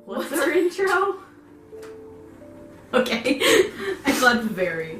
What's our intro? Okay. I slept very.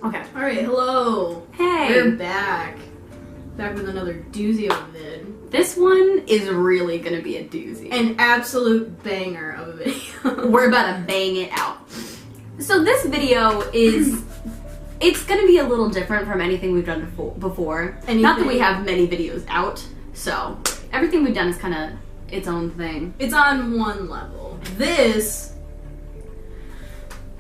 Okay. Alright, hello. Hey. We're back. Back with another doozy of a vid. This one is really gonna be a doozy. An absolute banger of a video. We're about to bang it out. So this video is... It's gonna be a little different from anything we've done before. Not that we have many videos out, so everything we've done is kind of its own thing. It's on one level. This...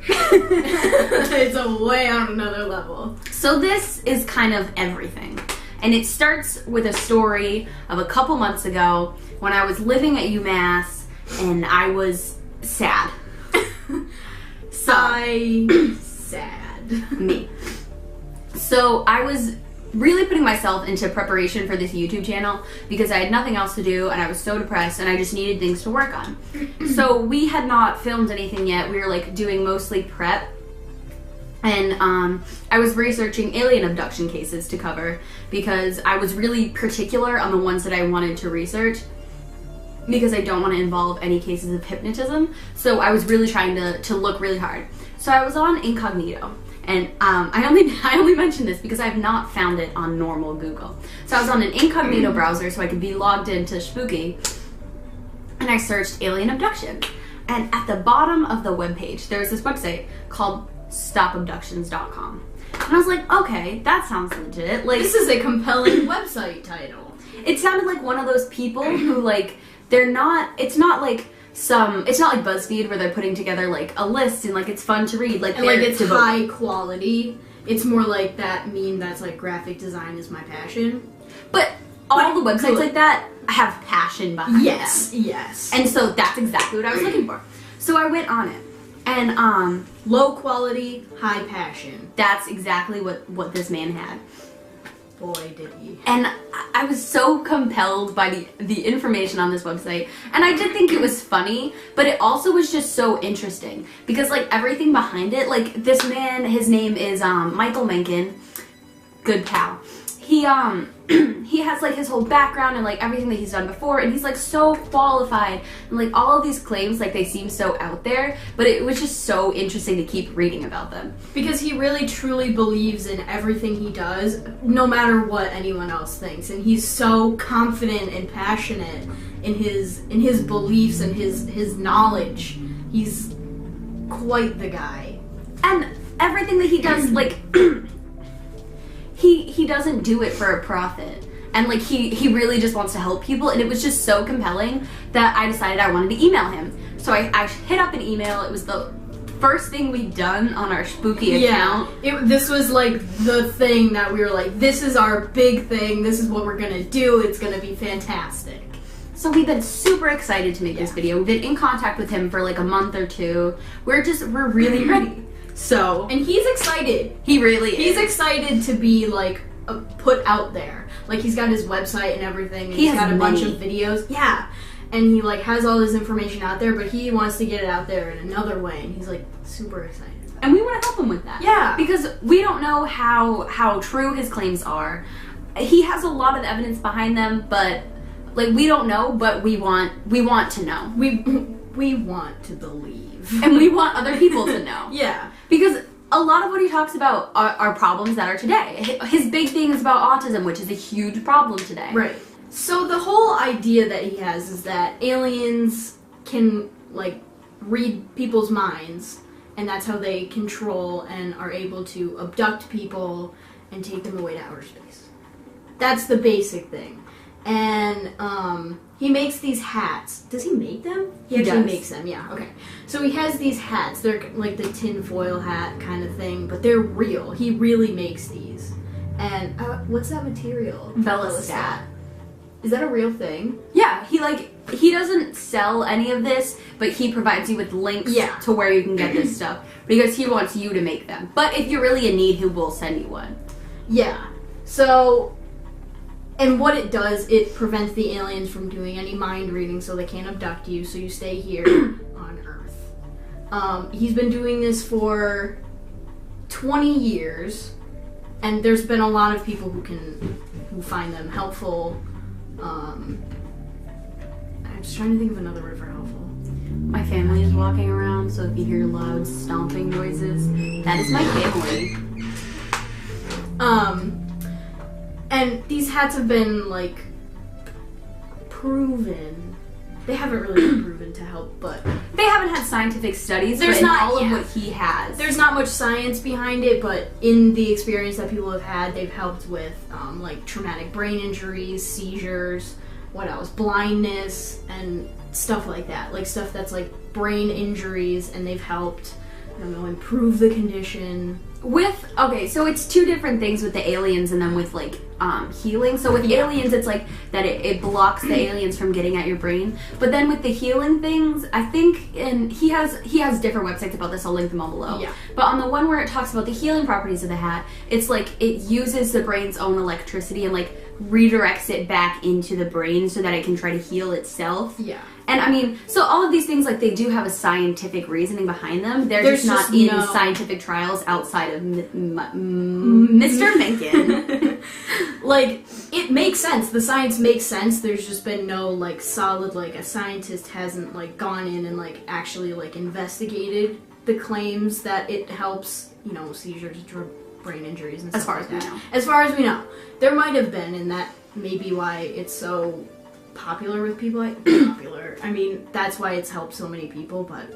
it's a way on another level. So this is kind of everything. And it starts with a story of a couple months ago when I was living at UMass and I was sad. Sad. Me. So I was really putting myself into preparation for this YouTube channel because I had nothing else to do and I was so depressed and I just needed things to work on. So we had not filmed anything yet. We were like doing mostly prep. And I was researching alien abduction cases to cover because I was really particular on the ones that I wanted to research because I don't want to involve any cases of hypnotism. So I was really trying to look really hard. So I was on incognito. And I only mention this because I've not found it on normal Google. So I was on an incognito browser so I could be logged into Spooky. And I searched alien abduction. And at the bottom of the webpage, there's this website called stopabductions.com. And I was like, okay, that sounds legit. Like, this is a compelling website title. It sounded like one of those people who, like, it's not like BuzzFeed where they're putting together like a list and like it's fun to read. Like, and like it's high quality. It's more like that meme that's like graphic design is my passion. But all the websites like that have passion behind them. Yes. And so that's exactly what I was looking for. So I went on it. And low quality, high passion. That's exactly what this man had. Boy, did he. And I was so compelled by the information on this website. And I did think it was funny, but it also was just so interesting. Because, like, everything behind it, like, this man, his name is Michael Mencken. Good pal. He has, like, his whole background and, like, everything that he's done before. And he's, like, so qualified. And, like, all of these claims, like, they seem so out there. But it was just so interesting to keep reading about them. Because he really, truly believes in everything he does, no matter what anyone else thinks. And he's so confident and passionate in his beliefs and his knowledge. He's quite the guy. And everything that he does, like... He doesn't do it for a profit. And like he really just wants to help people, and it was just so compelling that I decided I wanted to email him. So I hit up an email. It was the first thing we'd done on our Spooky account. This was like the thing that we were like, this is our big thing, this is what we're gonna do, it's gonna be fantastic. So we've been super excited to make this video. We've been in contact with him for like a month or two. We're really ready. So, and he's excited. He really is. He's excited to be like put out there. Like he's got his website and everything. And he's got a bunch of videos. Yeah, and he like has all this information out there, but he wants to get it out there in another way, and he's like super excited. And we want to help him with that. Yeah, because we don't know how true his claims are. He has a lot of evidence behind them, but like we don't know. But we want to know. We want to believe, and we want other people to know. Yeah. Because a lot of what he talks about are problems that are today. His big thing is about autism, which is a huge problem today. Right. So the whole idea that he has is that aliens can, like, read people's minds, and that's how they control and are able to abduct people and take them away to outer space. That's the basic thing. And, he makes these hats. Does he make them? He actually makes them, yeah, okay. So he has these hats. They're like the tinfoil hat kind of thing, but they're real. He really makes these. And, what's that material? Velostat. Is that a real thing? Yeah, he doesn't sell any of this, but he provides you with links to where you can get this stuff, because he wants you to make them. But if you're really in need, he will send you one. Yeah. So... And what it does, it prevents the aliens from doing any mind reading, so they can't abduct you, so you stay here on Earth. He's been doing this for 20 years, and there's been a lot of people who find them helpful. just trying to think of another word for helpful. My family is walking around, so if you hear loud stomping noises, that is my family. And these hats have been, like, proven. They haven't really been proven to help, but They haven't had scientific studies, There's but in not- all yeah. of what he has. there's not much science behind it, but in the experience that people have had, they've helped with, like, traumatic brain injuries, seizures, what else? Blindness, and stuff like that. Like, stuff that's, like, brain injuries, and they've helped, I don't know, improve the condition. Okay, so it's two different things with the aliens and then with like healing. So with aliens, it's like that it blocks the aliens from getting at your brain. But then with the healing things, I think, and he has different websites about this. I'll link them all below. Yeah. But on the one where it talks about the healing properties of the hat, it's like it uses the brain's own electricity and like redirects it back into the brain so that it can try to heal itself. Yeah. And I mean, so all of these things, like, they do have a scientific reasoning behind them. They're just not in scientific trials outside of Mr. Mencken. Like, it makes sense. The science makes sense. There's just been no, like, solid, like, a scientist hasn't, like, gone in and, like, actually, like, investigated the claims that it helps, you know, seizures, brain injuries, and stuff As far like as we that. know. As far as we know. There might have been, and that may be why it's so popular with people. Popular. I mean, that's why it's helped so many people, but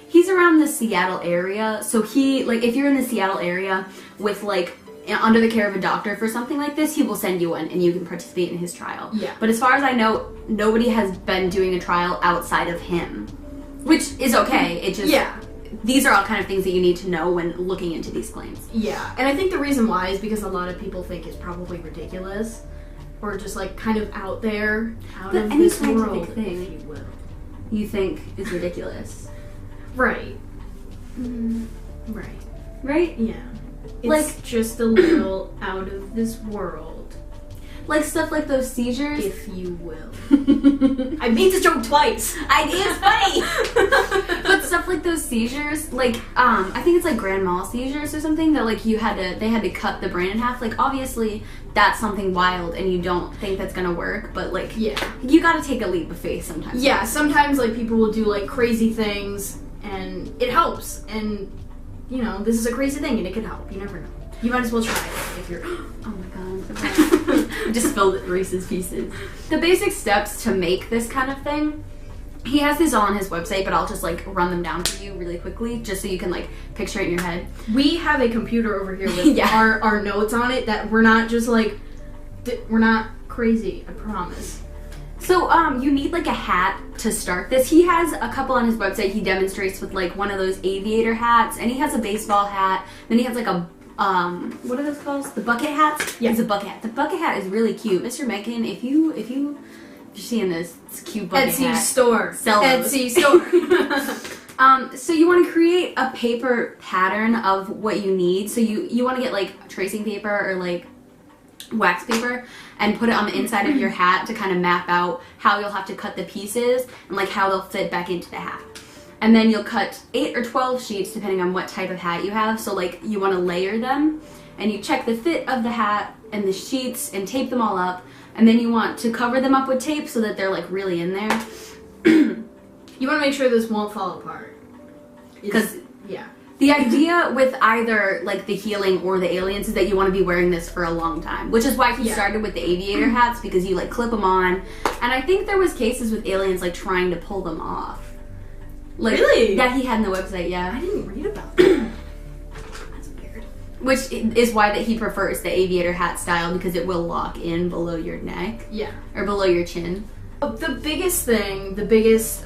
He's around the Seattle area, so he, like, if you're in the Seattle area with, like, under the care of a doctor for something like this, he will send you one and you can participate in his trial. Yeah. But as far as I know, nobody has been doing a trial outside of him, which is okay. It just, these are all kind of things that you need to know when looking into these claims. Yeah, and I think the reason why is because a lot of people think it's probably ridiculous, or just like kind of out there, out of any this scientific world, thing if you will. You think is ridiculous, Right. Right. right? Yeah. It's Like- just a little out of this world, Like stuff like those seizures. if you will. I made the joke twice. It's funny. But stuff like those seizures, like I think it's like grand mal seizures or something that like they had to cut the brain in half. Like obviously that's something wild and you don't think that's gonna work, but like Yeah. you gotta take a leap of faith sometimes. Yeah, sometimes like people will do like crazy things and it helps, and you know, this is a crazy thing and it can help. You never know. You might as well try it if you're Oh my god, I'm so bad. I just spilled Reese's Pieces. The basic steps to make this kind of thing, he has these all on his website, but I'll just like run them down for you really quickly just so you can like picture it in your head. We have a computer over here with Yeah. our notes on it that we're not just like, we're not crazy, I promise. So, you need like a hat to start this. He has a couple on his website he demonstrates with like one of those aviator hats, and he has a baseball hat, then he has like a, what are those called? The bucket hats? Yeah. It's a bucket hat. The bucket hat is really cute. Mr. Mencken, if you're seeing this, it's a cute bucket Etsy hat. store. Sell those. Etsy store. So you want to create a paper pattern of what you need. So you want to get like tracing paper or like wax paper and put it on the inside of your hat to kind of map out how you'll have to cut the pieces and like how they'll fit back into the hat. And then you'll cut 8 or 12 sheets depending on what type of hat you have. So like you want to layer them and you check the fit of the hat and the sheets and tape them all up. And then you want to cover them up with tape so that they're like really in there. You want to make sure this won't fall apart. Because yeah. the idea with either like the healing or the aliens is that you want to be wearing this for a long time, which is why he started with the aviator hats, because you like clip them on. And I think there was cases with aliens like trying to pull them off. Like, Really? That he had on the website, yeah. I didn't read about that. That's weird. Which is why that he prefers the aviator hat style, because it will lock in below your neck. Yeah. Or below your chin. The biggest thing, the biggest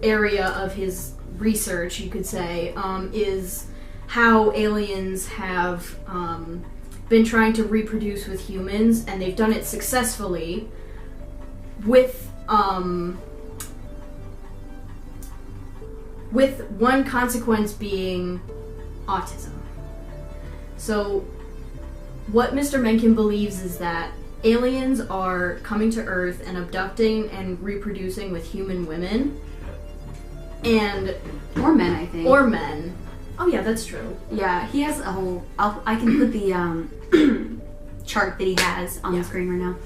area of his research, you could say, is how aliens have been trying to reproduce with humans, and they've done it successfully with one consequence being autism. So what Mr. Mencken believes is that aliens are coming to Earth and abducting and reproducing with human women, and Or men, I think. or men. Oh yeah, that's true. Yeah, he has a whole... I can put the chart that he has on the screen right now.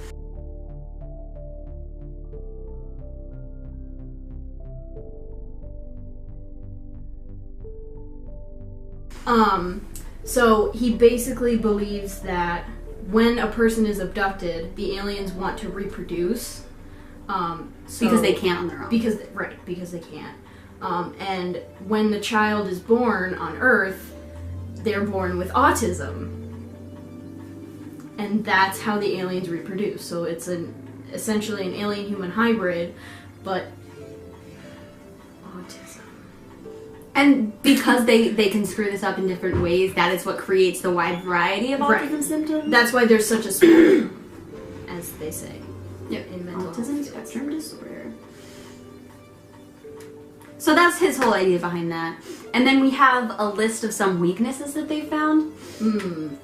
So he basically believes that when a person is abducted, the aliens want to reproduce. Because they can't on their own. Because they can't. And when the child is born on Earth, they're born with autism. And that's how the aliens reproduce. So it's essentially an alien-human hybrid, but autism. And because they can screw this up in different ways, that is what creates the wide variety of autism symptoms. That's why there's such a spectrum, as they say. Yep. In mental autism spectrum disorder. So that's his whole idea behind that. And then we have a list of some weaknesses that they found.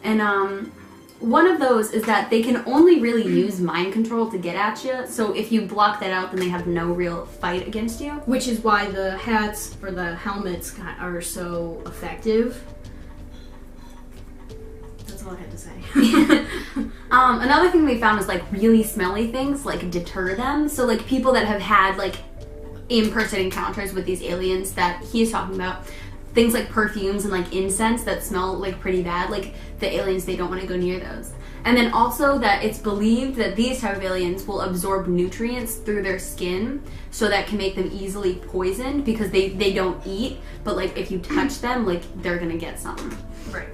And one of those is that they can only really use mind control to get at you. So if you block that out, then they have no real fight against you. Which is why the hats or the helmets are so effective. That's all I had to say. Another thing they found is like really smelly things like deter them. So like people that have had like in-person encounters with these aliens that he's talking about, things like perfumes and like incense that smell like pretty bad, like the aliens, they don't want to go near those. And then also that it's believed that these type of aliens will absorb nutrients through their skin, so that can make them easily poisoned because they don't eat, but like if you touch them, like they're gonna get something. Right.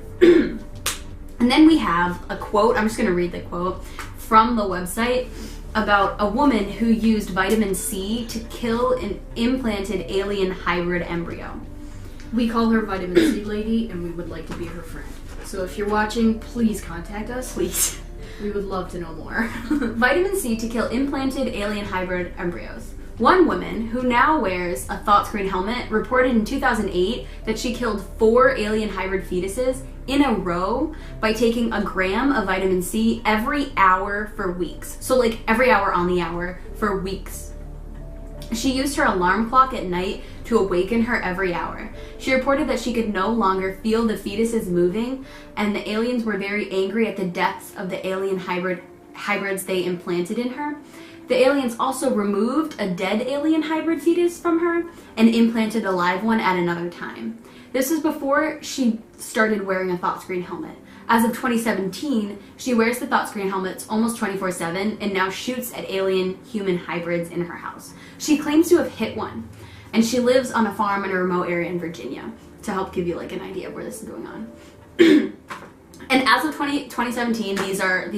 And then we have a quote, I'm just gonna read the quote from the website about a woman who used vitamin C to kill an implanted alien hybrid embryo. We call her Vitamin C Lady, and we would like to be her friend. So if you're watching, please contact us. Please. We would love to know more. Vitamin C to kill implanted alien hybrid embryos. One woman, who now wears a ThoughtScreen helmet, reported in 2008 that she killed 4 alien hybrid fetuses in a row by taking a gram of vitamin C every hour for weeks. So like every hour on the hour for weeks. She used her alarm clock at night to awaken her every hour. She reported that she could no longer feel the fetuses moving, and the aliens were very angry at the deaths of the alien hybrids they implanted in her. The aliens also removed a dead alien hybrid fetus from her and implanted a live one at another time. This was before she started wearing a ThoughtScreen helmet. As of 2017, she wears the ThoughtScreen helmets almost 24/7 and now shoots at alien-human hybrids in her house. She claims to have hit one, and she lives on a farm in a remote area in Virginia, to help give you like an idea of where this is going on. And as of 2017, these are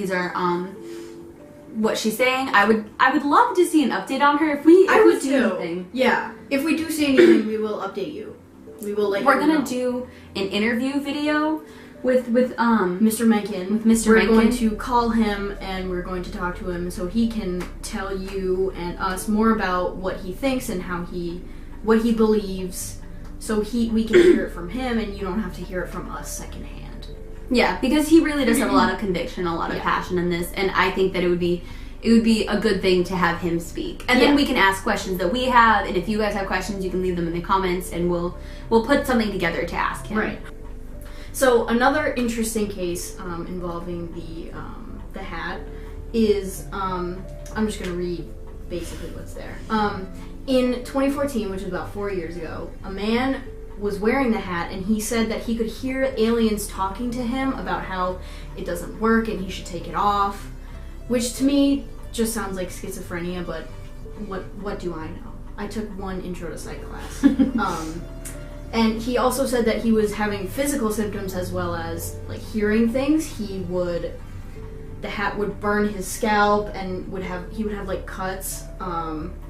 what she's saying. I would love to see an update on her if we see anything. Yeah, if we do see anything, we will update you. We will let you know. We're gonna do an interview video with Mr. Mencken. With Mr. We're Mencken. going to call him and we're going to talk to him so he can tell you and us more about what he thinks and what he believes, so we can hear it from him and you don't have to hear it from us secondhand. Yeah, because he really does have a lot of conviction, a lot of passion in this, and I think that it would be a good thing to have him speak. And then we can ask questions that we have, and if you guys have questions, you can leave them in the comments, and we'll put something together to ask him. Right. So another interesting case involving the hat is I'm just going to read basically what's there. In 2014, which was about 4 years ago, a man was wearing the hat and he said that he could hear aliens talking to him about how it doesn't work and he should take it off, which to me just sounds like schizophrenia, but what do I know? I took one intro to psych class. And he also said that he was having physical symptoms as well as like hearing things. The hat would burn his scalp and he would have like cuts.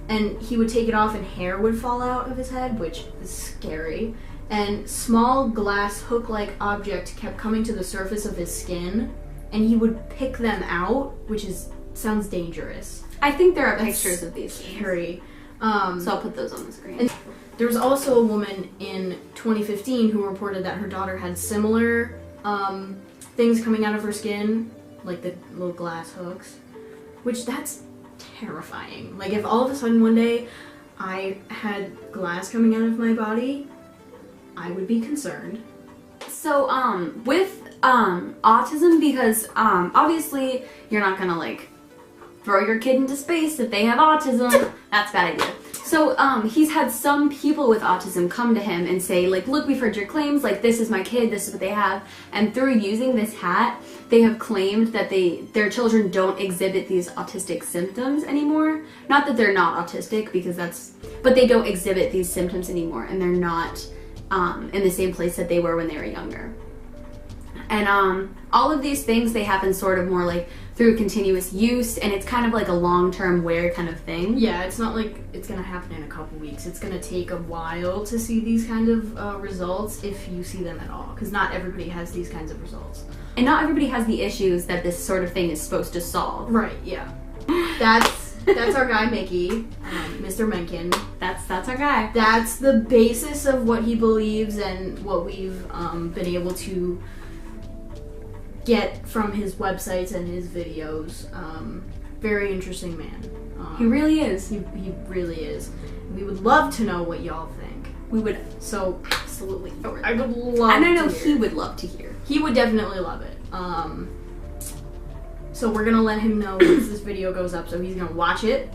And he would take it off and hair would fall out of his head, which is scary. And small glass hook-like object kept coming to the surface of his skin, and he would pick them out, which sounds dangerous. I think there are pictures of these. Scary. So I'll put those on the screen. And there was also a woman in 2015 who reported that her daughter had similar things coming out of her skin, like the little glass hooks, which that's terrifying. Like if all of a sudden one day I had glass coming out of my body, I would be concerned. So with autism, because obviously you're not gonna like throw your kid into space if they have autism. That's a bad idea. So, he's had some people with autism come to him and say, like, look, we've heard your claims, like, this is my kid, this is what they have. And through using this hat, they have claimed that their children don't exhibit these autistic symptoms anymore. Not that they're not autistic, because but they don't exhibit these symptoms anymore, and they're not in the same place that they were when they were younger. And all of these things, they happen sort of more like through continuous use, and it's kind of like a long-term wear kind of thing. Yeah, it's not like it's gonna happen in a couple weeks. It's gonna take a while to see these kind of results, if you see them at all, because not everybody has these kinds of results. And not everybody has the issues that this sort of thing is supposed to solve. Right, yeah. That's our guy, Mickey, Mr. Mencken. That's our guy. That's the basis of what he believes and what we've been able to get from his websites and his videos. Very interesting man. He really is. He really is. We would love to know what y'all think. We would so absolutely. I would love. And I know to he would love to hear. He would definitely love it. So we're gonna let him know once this video goes up. So he's gonna watch it.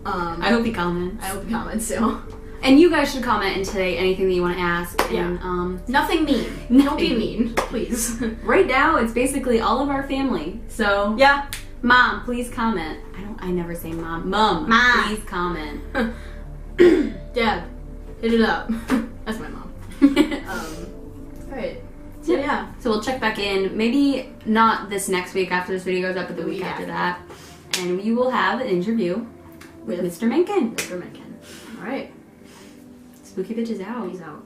I hope he comments. I hope he comments too. And you guys should comment and say anything that you want to ask. Yeah. And, nothing mean. Don't be mean, please. Right now, it's basically all of our family. So yeah. Mom, please comment. I never say mom. Mom, please comment. Deb, hit it up. That's my mom. Alright. So yeah. So we'll check back in. Maybe not this next week after this video goes up, but the week after that. And we will have an interview with Mr. Mencken. Mr. Mencken. Alright. Spooky Bitch is out. He's out.